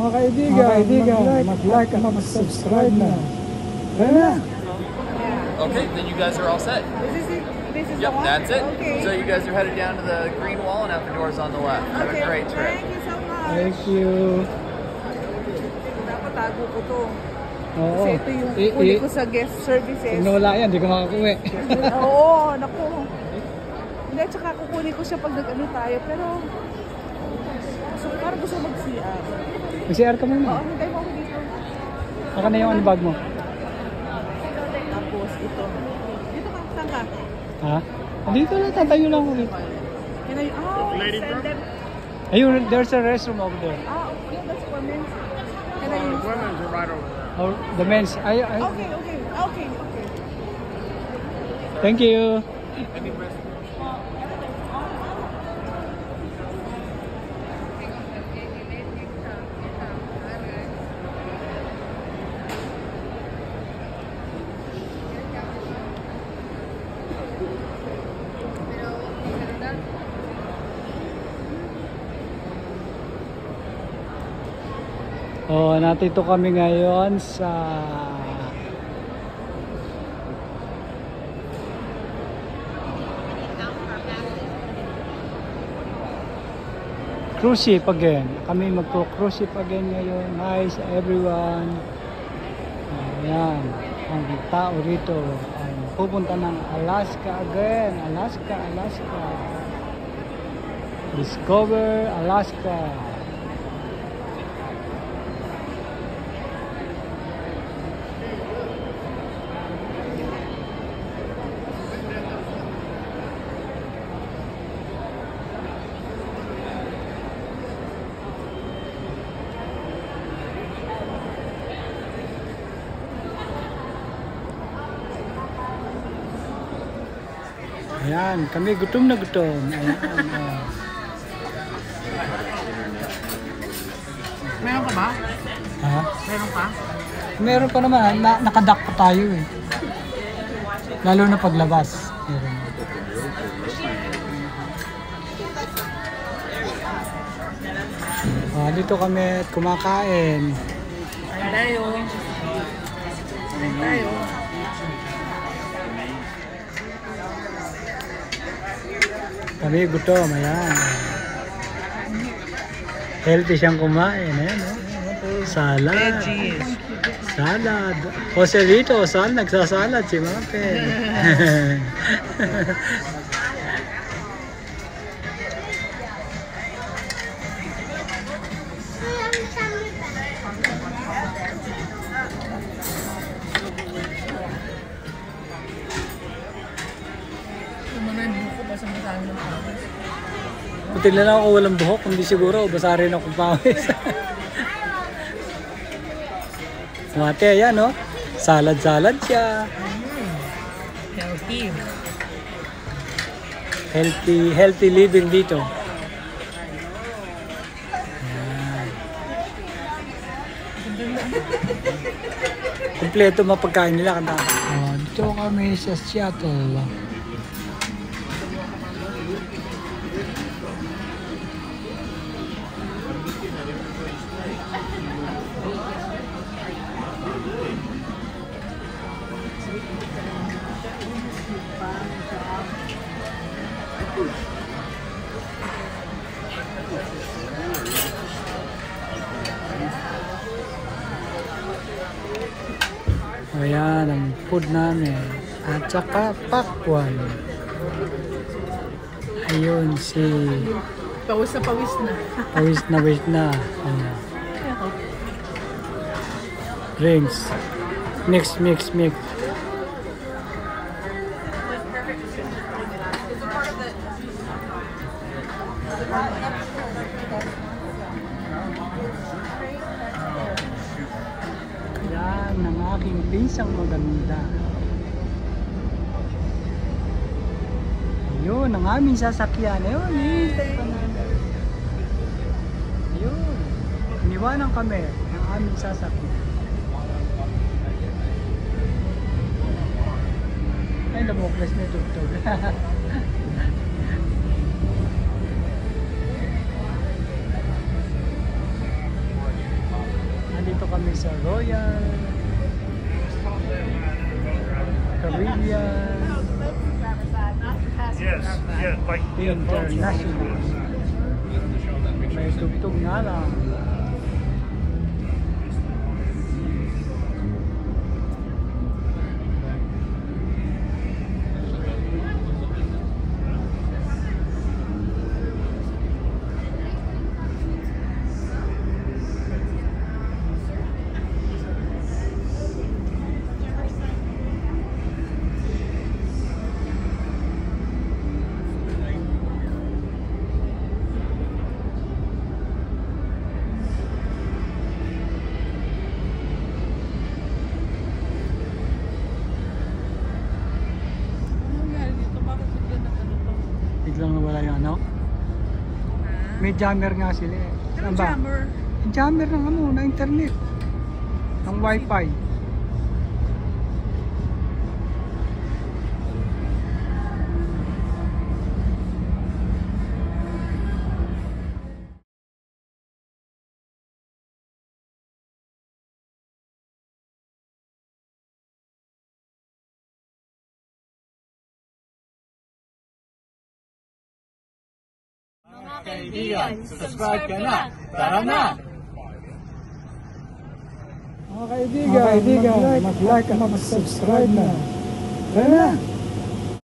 Mga kaibigan, mag-like at mag-subscribe na. Tara na! Okay, then you guys are all set. This is Yep, the one? that's it. Okay. So you guys are headed down to the green wall and out the doors on the left. Have a great trip. Thank you so much. Thank you. Dapat tago ko to. Oo. Kasi ito yung uli ko sa guest services. Kung nawala yan, di ka makakuwi. Oo, naku. Hindi, tsaka kukunin ko siya pag nag-ano tayo. Pero, so, parang gusto mag-CR. Mag-CR ka Oo, muna. hintay mo ako dito. Saka na yung bag mo. Tapos, ito. Dito ka, saan ka? Ha? Dito lang, tatayo lang ako dito. Can I, send them. Ayun, there's a restroom over there. Okay, that's for men. Can I use Women's are right over there. Or the men's. Okay. Thank you. Oh, natito kami ngayon sa cruise ship again. Kami magpo-cruise ship again ngayon. Hi sa everyone. Ayan, ang tao rito ay pupunta ng Alaska again. Alaska. Discover Alaska. Ayan, kami gutom na gutom. Ayan, Meron ka ba? ha? Meron ka? Meron pa naman, nakadak pa tayo eh. Lalo na paglabas. Meron. Dito kami at kumakain. Tayo. Kami gutom, ayan. Healthy siyang kumain, ayan. Salad. Veggies. Salad. Jose Rito, nagsasalad si Mape. Buti na lang ako walang buhok, hindi siguro basa rin ako pawis. Mate, ayan no? Salad siya. Healthy living dito. Ayan. Kompleto mapagkain nila kanta. Dito kami sa Seattle. Ayan ang food namin at saka pakwan. Ayun si Pawis na. Pawis na. Ayan. Drinks. Mix. Yan ang aking pinsang maganda. Ayun, ang aming sasakyan. Ayun, hihintay pa namin. Ayun, iniwanan kami ng aming sasakyan. Ay, namuklas na tugtog. Nandito kami sa Royal Caribbean Yes, yeah, like International. May tugtog nga lang. Ano nangyari dito? Bakit bigla na ano to? Biglang nawala yung ano. May jammer nga sila eh. Saan Anong ba? jammer? Yung jammer ng ano, na internet. Ng wifi. Mga kaibigan, subscribe ka na. Tara na! Mga kaibigan, mag-like at mag-subscribe na. Tara na!